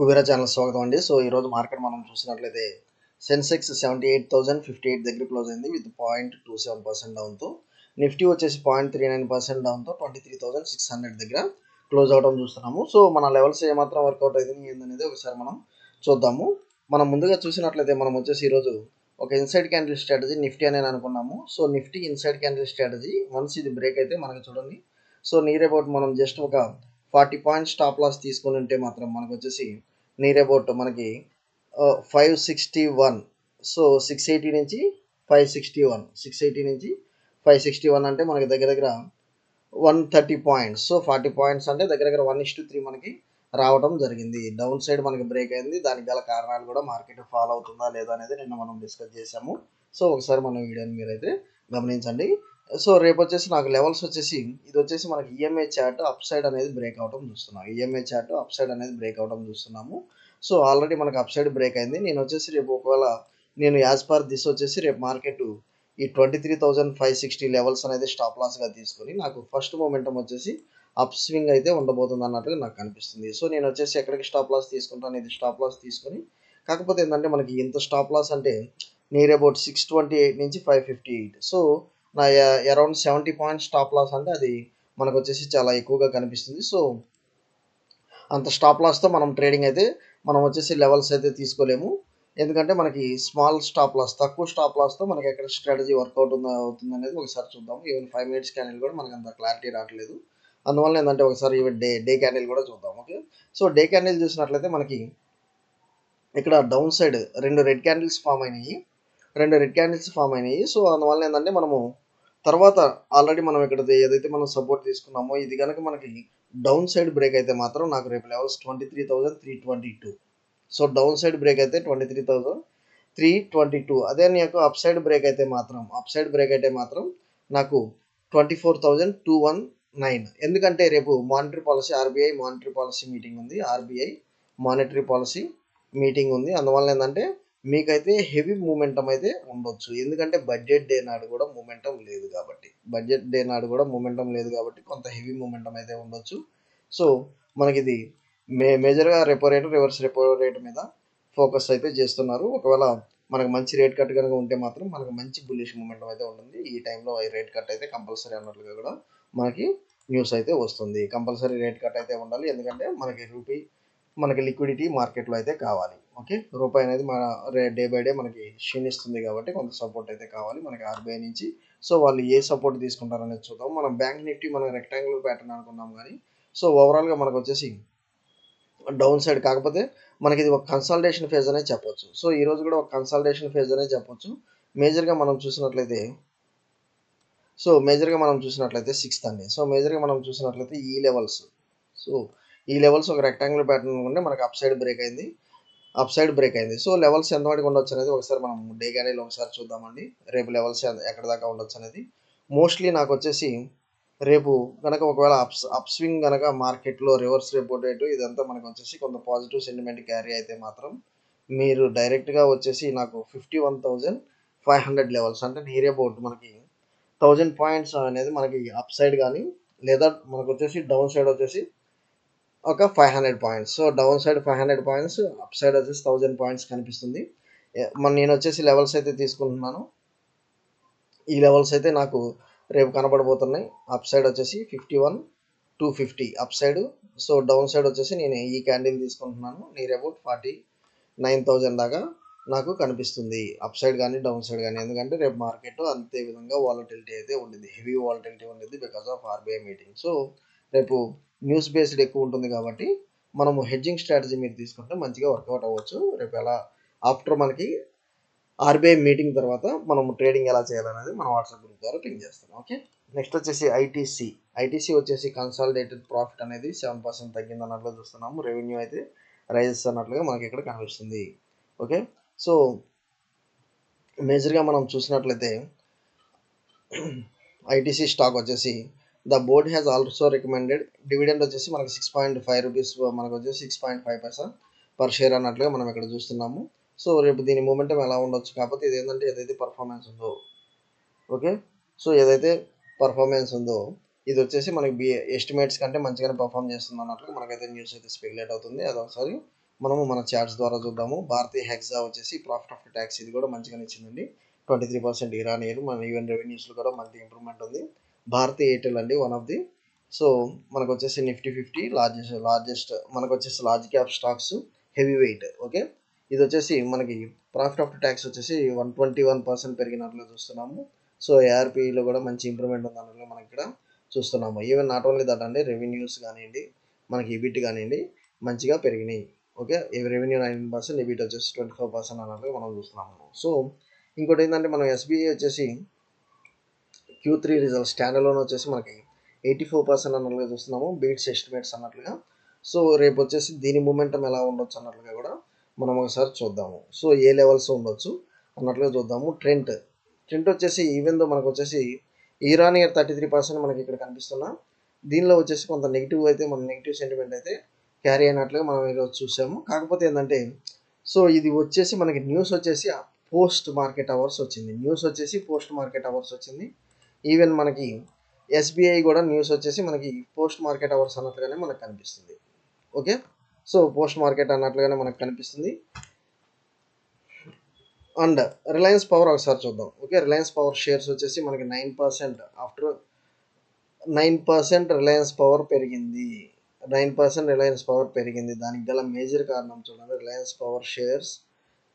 Kubera channel స్వాగతం అండి. So ఈరోజు మార్కెట్ మనం చూసినట్లయితే సెన్సెక్స్ 78,058 దగ్గర క్లోజ్ అయింది విత్ 0.27% డౌన్తో. నిఫ్టీ వచ్చేసి 0.39% డౌన్తో 23,600 దగ్గర క్లోజ్ అవడం చూస్తున్నాము. సో మన లెవెల్స్ ఏమాత్రం వర్కౌట్ అయింది ఏందనేది ఒకసారి మనం చూద్దాము. మనం ముందుగా చూసినట్లయితే మనం వచ్చేసి ఈరోజు ఒక ఇన్సైడ్ క్యాండిల్ స్ట్రాటజీ నిఫ్టీ అనేది అనుకున్నాము. So Nifty inside candle strategy once ఇది బ్రేక్ అయితే మనకు చూడండి. సో నియర్ అబౌట్ మనం జస్ట్ ఒక 40 పాయింట్స్ స్టాప్ లాస్ తీసుకుని ఉంటే మాత్రం మనకు వచ్చేసి నియర్ అబౌట్ మనకి 561. సో 680 నుంచి 561, 680 నుంచి 561 అంటే మనకి దగ్గర దగ్గర 130 పాయింట్స్. సో 40 పాయింట్స్ అంటే దగ్గర దగ్గర 1:3 మనకి రావడం జరిగింది. డౌన్ సైడ్ మనకి బ్రేక్ అయింది. దానికి గల కారణాలు కూడా మార్కెట్ ఫాలో అవుతుందా లేదా అనేది నిన్న మనం డిస్కస్ చేసాము. సో ఒకసారి మన వీడియోని మీరైతే గమనించండి. సో రేపు వచ్చేసి నాకు లెవెల్స్ వచ్చేసి ఇది వచ్చేసి మనకి ఈఎంఐ చార్ట్ అప్ సైడ్ అనేది బ్రేక్ అవడం చూస్తున్నాం. ఈఎంఐ చార్ట్ అప్ సైడ్ అనేది బ్రేక్ అవడం చూస్తున్నాము. సో ఆల్రెడీ మనకి అప్ సైడ్ బ్రేక్ అయింది. నేను వచ్చేసి రేపు ఒకవేళ నేను యాజ్ పర్ దిస్ వచ్చేసి రేపు మార్కెట్ ఈ 23,560 లెవెల్స్ అనేది స్టాప్ లాస్గా తీసుకొని నాకు ఫస్ట్ మొమెంటం వచ్చేసి అప్ స్వింగ్ అయితే ఉండబోతుంది అన్నట్టుగా నాకు కనిపిస్తుంది. సో నేను వచ్చేసి ఎక్కడికి స్టాప్ లాస్ తీసుకుంటాను, ఇది స్టాప్ లాస్ తీసుకొని కాకపోతే ఏంటంటే మనకి ఇంత స్టాప్ లాస్ అంటే నియర్ అబౌట్ 628 నుంచి 558. సో నా అరౌండ్ 70 పాయింట్స్ స్టాప్ లాస్ అంటే అది మనకు వచ్చేసి చాలా ఎక్కువగా కనిపిస్తుంది. సో అంత స్టాప్ లాస్తో మనం ట్రేడింగ్ అయితే మనం వచ్చేసి లెవెల్స్ అయితే తీసుకోలేము. ఎందుకంటే మనకి స్మాల్ స్టాప్ లాస్, తక్కువ స్టాప్ లాస్తో మనకి ఎక్కడ స్ట్రాటజీ వర్కౌట్ అవుతుంది అనేది ఒకసారి చూద్దాం. ఈవెన్ 5 మినిట్స్ క్యాండిల్ కూడా మనకు అంత క్లారిటీ రావట్లేదు. అందువల్ల ఏంటంటే ఒకసారి ఈవెన్ డే క్యాండిల్ కూడా చూద్దాం. ఓకే, సో డే క్యాండిల్ చూసినట్లయితే మనకి ఇక్కడ డౌన్ సైడ్ రెండు రెడ్ క్యాండిల్స్ ఫామ్ అయినాయి. సో అందువల్ల ఏంటంటే మనము తర్వాత ఆల్రెడీ మనం ఇక్కడ ఏదైతే మనం సపోర్ట్ తీసుకున్నామో ఇది కనుక మనకి డౌన్ సైడ్ బ్రేక్ అయితే మాత్రం నాకు రేపు levels 23,322. So down side break అయితే 23,322. అదే నాకు అప్ సైడ్ బ్రేక్ అయితే మాత్రం నాకు 24,219. ఎందుకంటే రేపు monetary policy RBI monetary policy meeting ఉంది. అందువల్ల ఏంటంటే మీకైతే హెవీ మూమెంటం అయితే ఉండొచ్చు. ఎందుకంటే బడ్జెట్ డే నాడు కూడా మూమెంటం లేదు కాబట్టి కొంత హెవీ మూమెంటం అయితే ఉండొచ్చు. సో మనకి ఇది మేజర్గా repo rate, reverse repo rate మీద ఫోకస్ అయితే చేస్తున్నారు. ఒకవేళ మనకు మంచి రేట్ కట్ కనుక ఉంటే మాత్రం మనకు మంచి బుల్లిష్ మూమెంటం అయితే ఉంటుంది. ఈ టైంలో రేట్ కట్ అయితే కంపల్సరీ అన్నట్లుగా కూడా మనకి న్యూస్ అయితే వస్తుంది. కంపల్సరీ రేట్ కట్ అయితే ఉండాలి. ఎందుకంటే మనకి లిక్విడిటీ మార్కెట్లో అయితే కావాలి. ఓకే, రూపాయి అనేది మన డే బై డే మనకి క్షీణిస్తుంది కాబట్టి కొంత సపోర్ట్ అయితే కావాలి మనకి ఆర్బీఐ నుంచి. సో వాళ్ళు ఏ సపోర్ట్ తీసుకుంటారనేది చూద్దాం. మనం బ్యాంక్ నిఫ్టీ మనం రెక్టాంగులర్ ప్యాటర్న్ అనుకున్నాం కానీ సో ఓవరాల్గా మనకు వచ్చేసి డౌన్ సైడ్, కాకపోతే మనకి ఇది ఒక కన్సల్టేషన్ ఫేజ్ అనే చెప్పొచ్చు. సో ఈరోజు కూడా ఒక కన్సల్టేషన్ ఫేజ్ అనే చెప్పొచ్చు. మేజర్గా మనం చూసినట్లయితే సిక్స్త్ అండి. సో మేజర్గా మనం చూసినట్లయితే ఈ లెవెల్స్ ఒక రెక్టాంగులర్ ప్యాటర్న్ అనుకుంటే మనకి అప్ సైడ్ బ్రేక్ అయింది. సో లెవెల్స్ ఎంత వరకు ఉండొచ్చు అనేది ఒకసారి మనం డే క్యాండిల్ ఒకసారి చూద్దామండి. రేపు లెవెల్స్ ఎక్కడ దాకా ఉండొచ్చు అనేది మోస్ట్లీ నాకు వచ్చేసి రేపు కనుక ఒకవేళ అప్ స్వింగ్ కనుక మార్కెట్లో రివర్స్ రెపో రేటు ఇదంతా మనకు వచ్చేసి కొంత పాజిటివ్ సెంటిమెంట్ క్యారీ అయితే మాత్రం మీరు డైరెక్ట్గా వచ్చేసి నాకు 51,500 లెవెల్స్ అంటే నియర్ అబౌట్ మనకి 1000 పాయింట్స్ అనేది మనకి అప్ సైడ్ కానీ లేదా మనకు వచ్చేసి డౌన్ సైడ్ వచ్చేసి ఒక 500 points. So down side 500 points, up side వచ్చేసి 1000 పాయింట్స్ కనిపిస్తుంది. నేను వచ్చేసి లెవెల్స్ అయితే తీసుకుంటున్నాను. ఈ లెవెల్స్ అయితే నాకు రేపు కనబడబోతున్నాయి. అప్ సైడ్ వచ్చేసి 51,250 up side. So down side వచ్చేసి నేను ఈ క్యాండిల్ తీసుకుంటున్నాను. నియర్ అబౌట్ 49,000 దాకా నాకు కనిపిస్తుంది అప్ సైడ్ కానీ డౌన్ సైడ్ కానీ. ఎందుకంటే రేపు మార్కెట్ అంతే విధంగా వాలటిలిటీ అయితే ఉండింది, హెవీ వాలటిలిటీ ఉండింది because of RBI meeting. So రేపు న్యూస్ బేస్డ్ ఎక్కువ ఉంటుంది కాబట్టి మనము హెడ్జింగ్ స్ట్రాటజీ మీరు తీసుకుంటే మంచిగా వర్కౌట్ అవ్వచ్చు. రేపు ఎలా ఆఫ్టర్ మనకి ఆర్బీఐ మీటింగ్ తర్వాత మనం ట్రేడింగ్ ఎలా చేయాలనేది మన వాట్సాప్ గ్రూప్ ద్వారా పింగ్ చేస్తాం. ఓకే, నెక్స్ట్ వచ్చేసి ఐటీసీ వచ్చేసి కన్సాలిడేటెడ్ ప్రాఫిట్ అనేది 7% తగ్గింది అన్నట్లు చూస్తున్నాము. రెవెన్యూ అయితే రైజెస్ అన్నట్లుగా మనకి ఇక్కడ కనిపిస్తుంది. ఓకే, సో మేజర్గా మనం చూసినట్లయితే ఐటీసీ స్టాక్ వచ్చేసి the board has also recommended dividend వచ్చేసి మనకి 6.5 రూపీస్, మనకు వచ్చేసి 6.5 పైసా పర్ షేర్ అన్నట్లుగా మనం ఇక్కడ చూస్తున్నాము. సో రేపు దీని మూమెంటం ఎలా ఉండొచ్చు, కాకపోతే ఇది ఏంటంటే ఏదైతే పర్ఫార్మెన్స్ ఉందో, ఓకే, సో ఏదైతే పర్ఫార్మెన్స్ ఉందో ఇది వచ్చేసి మనకి ఎస్టిమేట్స్ కంటే మంచిగానే పర్ఫామ్ చేస్తుంది అన్నట్లు మనకైతే న్యూస్ అయితే స్పెక్యులేట్ అవుతుంది. అది ఒకసారి మనము మన చార్ట్స్ ద్వారా చూద్దాము. భారతీయ హెక్సా వచ్చేసి ప్రాఫిట్ ఆఫ్టర్ ట్యాక్స్ ఇది కూడా మంచిగానే ఇచ్చిందండి. 23% ఇయర్ ఆన్ ఇయర్. మన ఈవెన్ రెవెన్యూస్లో కూడా మంచి ఇంప్రూవ్మెంట్ ఉంది. భారతీ ఎయిర్టెల్ అండి వన్ ఆఫ్ ది. సో మనకు వచ్చేసి నిఫ్టీ 50 లార్జెస్ట్ మనకు వచ్చేసి large cap stocks heavy weight. Okay, ఇది వచ్చేసి మనకి ప్రాఫిట్ ఆఫ్టర్ ట్యాక్స్ వచ్చేసి 121% పెరిగినట్లు చూస్తున్నాము. సో ఏఆర్పిలో కూడా మంచి ఇంప్రూవ్మెంట్ ఉంది అన్నట్లు మనకి ఇక్కడ చూస్తున్నాము. ఈవెన్ నాట్ ఓన్లీ దట్ అండి, రెవెన్యూస్ కానివ్వండి, మనకి ఈబిట్ కానివ్వండి మంచిగా పెరిగినాయి. ఓకే, రెవెన్యూ 19%, ఈబిట్ వచ్చేసి 24% అన్నట్లు మనం చూస్తున్నాము. సో ఇంకోటి ఏంటంటే మనం ఎస్బీఐ వచ్చేసి Q3 రిజల్ట్స్ స్టాండర్లోన్ వచ్చేసి మనకి 84% అన్నట్లుగా చూస్తున్నాము, బీట్స్ ఎస్టిమేట్స్ అన్నట్లుగా. సో రేపు వచ్చేసి దీని మూమెంటం ఎలా ఉండొచ్చు అన్నట్లుగా కూడా మనం ఒకసారి చూద్దాము. సో ఏ లెవెల్స్ ఉండొచ్చు అన్నట్లుగా చూద్దాము. ట్రెంట్ వచ్చేసి ఈవెన్ దో మనకు వచ్చేసి ఇయర్ ఆన్ ఇయర్ 33% మనకి ఇక్కడ కనిపిస్తున్నా, దీనిలో వచ్చేసి కొంత నెగిటివ్ అయితే మన నెగిటివ్ సెంటిమెంట్ అయితే క్యారీ అయినట్లుగా మనం ఈరోజు చూసాము. కాకపోతే ఏంటంటే సో ఇది వచ్చేసి మనకి న్యూస్ వచ్చేసి పోస్ట్ మార్కెట్ అవర్స్ వచ్చింది. ఈవెన్ మనకి ఎస్బీఐ కూడా న్యూస్ వచ్చేసి మనకి పోస్ట్ మార్కెట్ అవర్స్ అన్నట్లుగానే మనకు కనిపిస్తుంది. ఓకే, సో పోస్ట్ మార్కెట్ అన్నట్లుగానే మనకు కనిపిస్తుంది. అండ్ రిలయన్స్ పవర్ ఒకసారి చూద్దాం. ఓకే, రిలయన్స్ పవర్ షేర్స్ వచ్చేసి మనకి 9% ఆఫ్టర్ 9% రిలయన్స్ పవర్ పెరిగింది. 9% రిలయన్స్ పవర్ పెరిగింది. దానికి గల మేజర్ కారణం చూడండి, Reliance power shares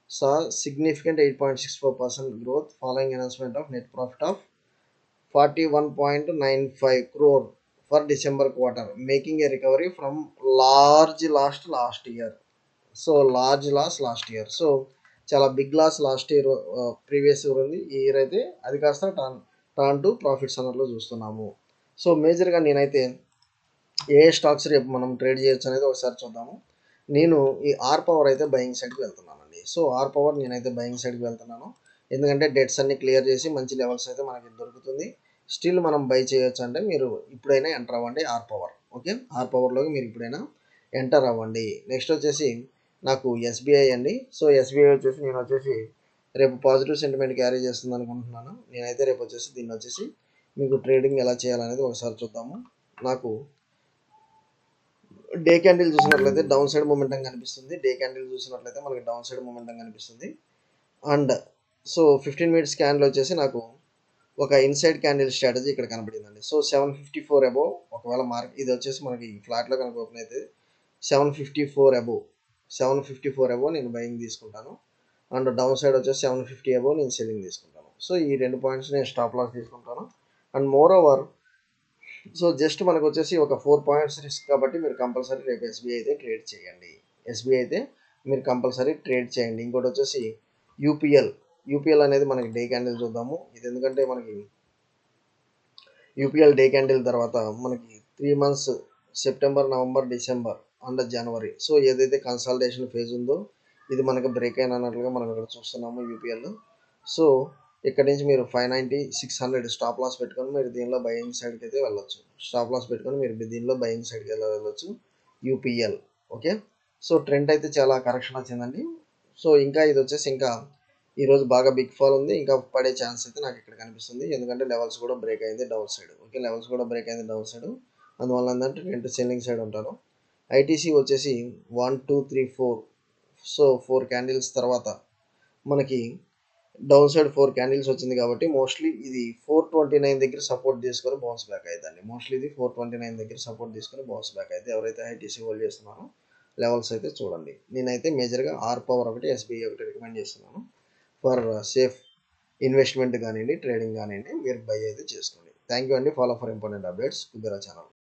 saw significant 8.64% growth following announcement of net profit of 41.95 crore for December quarter, making a recovery from large loss last year. So large loss last year, so చాలా big loss last year previous year ఉంది. ఈ year అయితే అది కాస్త turn to profits అన్నట్లు చూస్తున్నాము. So మేజర్గా నేనైతే ఏ స్టాక్స్ రేపు మనం ట్రేడ్ చేయొచ్చు అనేది ఒకసారి చూద్దాము. నేను ఈ ఆర్ పవర్ అయితే బయింగ్ సైడ్కి వెళ్తున్నానండి. సో ఆర్ పవర్ నేనైతే బయింగ్ సైడ్కి వెళ్తున్నాను, ఎందుకంటే డెట్స్ అన్ని క్లియర్ చేసి మంచి లెవెల్స్ అయితే మనకి దొరుకుతుంది. స్టిల్ మనం బై చేయొచ్చు అంటే మీరు ఇప్పుడైనా ఎంటర్ అవ్వండి ఆర్ పవర్. ఓకే, ఆర్ పవర్లోకి మీరు ఇప్పుడైనా ఎంటర్ అవ్వండి. నెక్స్ట్ వచ్చేసి నాకు ఎస్బీఐ అండి. సో ఎస్బీఐ వచ్చేసి నేను వచ్చేసి రేపు పాజిటివ్ సెంటిమెంట్ క్యారీ చేస్తుంది అనుకుంటున్నాను. నేనైతే రేపు వచ్చేసి దీన్ని వచ్చేసి మీకు ట్రేడింగ్ ఎలా చేయాలనేది ఒకసారి చూద్దాము. నాకు డే క్యాండిల్ చూసినట్లయితే డౌన్ సైడ్ మూమెంటం కనిపిస్తుంది. మనకి డౌన్ సైడ్ మూమెంటం కనిపిస్తుంది. అండ్ సో 15 minutes స్కాన్లో వచ్చేసి నాకు ఒక ఇన్సైడ్ క్యాండిల్ స్ట్రాటజీ ఇక్కడ కనబడిందండి. సో 754 అబోవ్, ఒకవేళ ఇది వచ్చేసి మనకి ఫ్లాట్లో కనుక ఓపెన్ అయితే 754 అబోవ్ నేను బయింగ్ తీసుకుంటాను. అండ్ డౌన్ సైడ్ వచ్చేసి 750 అబోవ్ నేను సెల్లింగ్ తీసుకుంటాను. సో ఈ 2 పాయింట్స్ నేను స్టాప్ లాస్ తీసుకుంటాను. And more over so just మనకు వచ్చేసి ఒక 4 points రిస్క్ కాబట్టి మీరు కంపల్సరీ రేపు ఎస్బీఐ అయితే ట్రేడ్ చేయండి. ఇంకోటి వచ్చేసి యూపీఎల్ అనేది మనకి డే క్యాండిల్ చూద్దాము. ఇది ఎందుకంటే మనకి యూపీఎల్ డే క్యాండిల్ తర్వాత మనకి 3 months September, November, December and January, so ఏదైతే కన్సాలిడేషన్ ఫేజ్ ఉందో ఇది మనకి బ్రేక్ అయినట్లుగా మనం ఇక్కడ చూస్తున్నాము యూపీఎల్. సో ఇక్కడ నుంచి మీరు 590, 600 స్టాప్ లాస్ పెట్టుకొని మీరు దీనిలో బయింగ్ సైడ్కి అయితే వెళ్ళొచ్చు. యూపీఎల్. ఓకే, సో ట్రెండ్ అయితే చాలా కరెక్షన్ వచ్చిందండి. సో ఇంకా ఇది వచ్చేసి ఇంకా ఈరోజు బాగా బిగ్ ఫాల్ ఉంది, ఇంకా పడే ఛాన్స్ అయితే నాకు ఇక్కడ కనిపిస్తుంది. ఎందుకంటే లెవెల్స్ కూడా బ్రేక్ అయింది డౌన్ సైడ్. అందువల్ల ఏంటంటే నేను సెల్లింగ్ సైడ్ ఉంటాను. ఐటీసీ వచ్చేసి 1, 2, 3, 4, సో 4 క్యాండిల్స్ తర్వాత మనకి డౌన్ సైడ్ 4 క్యాండిల్స్ వచ్చింది కాబట్టి మోస్ట్లీ ఇది 429 దగ్గర సపోర్ట్ తీసుకొని బౌన్స్ బ్యాక్ అవుతుంది. ఎవరైతే ఐటీసీ హోల్డ్ చేస్తున్నారో లెవెల్స్ అయితే చూడండి. నేనైతే మేజర్గా ఆర్ పవర్ ఒకటి, ఎస్బీఐ ఒకటి రికమెండ్ చేస్తున్నాను ఫర్ సేఫ్ ఇన్వెస్ట్మెంట్ కానివ్వండి, ట్రేడింగ్ కానివ్వండి, మీరు బై అయితే చేసుకోండి. థ్యాంక్ యూ అండి. Follow for important updates Kubera channel.